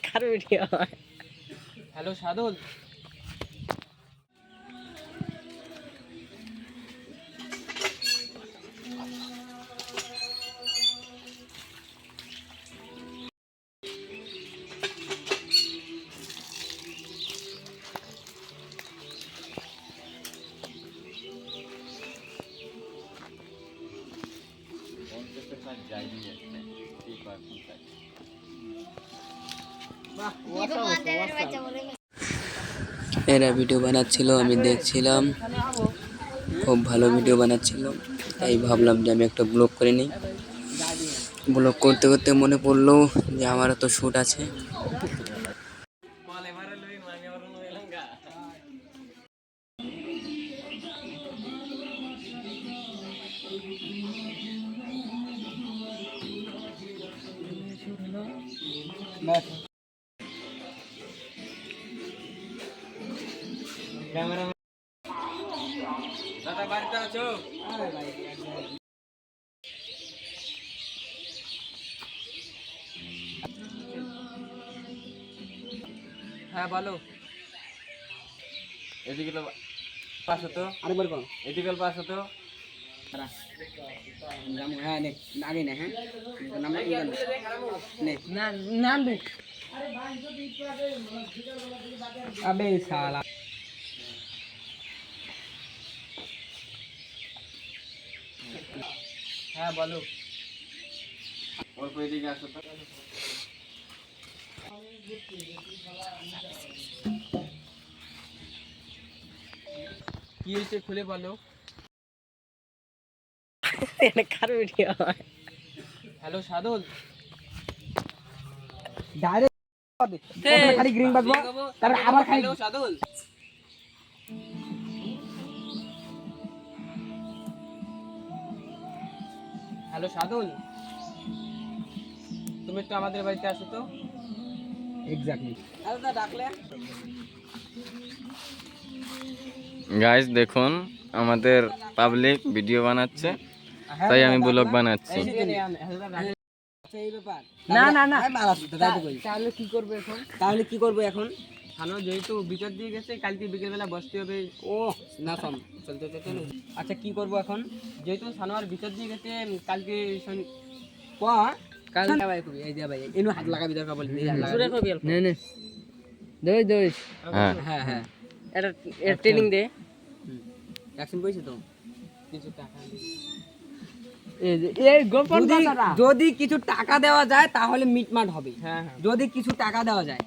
কার video? Hello সাদুল, এরা video বানাচ্ছিল, আমি দেখছিলাম, খুব ভালো ভিডিও বানাচ্ছিল। তাই ভাবলাম যে আমি একটা ব্লগ করে নিই। ব্লগ করতে করতে মনে পড়লো যে আমারও তো শ্যুট আছে। দাদা বাড়িতে আছো? হ্যাঁ বলো। এদিকে পাস হতো, আরেকবার বল। এদিকে পাস হতো। হ্যাঁ নে আগে নে। হ্যাঁ নাম নে না নাম দে। আবে শালা হ্যাঁ বলো। অল্প এদিকে আসো তো। কি হয়েছে খুলে বলো। কার ভিডিও? হ্যালো সাদুল, ডাইরেক্ট খালি গ্রিন বাজবো, তারপর আবার খালি হ্যালো সাদুল। হ্যালো সাদুল, তুমি একটু আমাদের বাড়িতে আসো তো। এক্স্যাক্টলি। দাদা ডাকলে গাইস দেখুন, আমাদের পাবলিক ভিডিও বানাচ্ছে, তাই আমি ব্লগ বানাচ্ছি। এই ব্যাপার না না না তাহলে কি করবে এখন? থানো যেহেতু বিচার দিয়ে গেছে, কালকে বিকেলবেলা বসতে হবে। ও না সম চলতে চলো। আচ্ছা কি করব এখন, যেহেতু সানোয়ার বিচার দিয়ে গেছে, কালকে কাল ভাই কবি এই দে ভাই এনু হাত লাগাবি দরকার বলি সুরে কবি নে নে দই দই হ্যাঁ হ্যাঁ হ্যাঁ এটা ট্রেনিং দে। অ্যাকশন কইছে তো কিছু টাকা দে। এই গোপন কথাটা যদি কিছু টাকা দেওয়া যায় তাহলে মিটমাট হবে। হ্যাঁ হ্যাঁ যদি কিছু টাকা দেওয়া যায়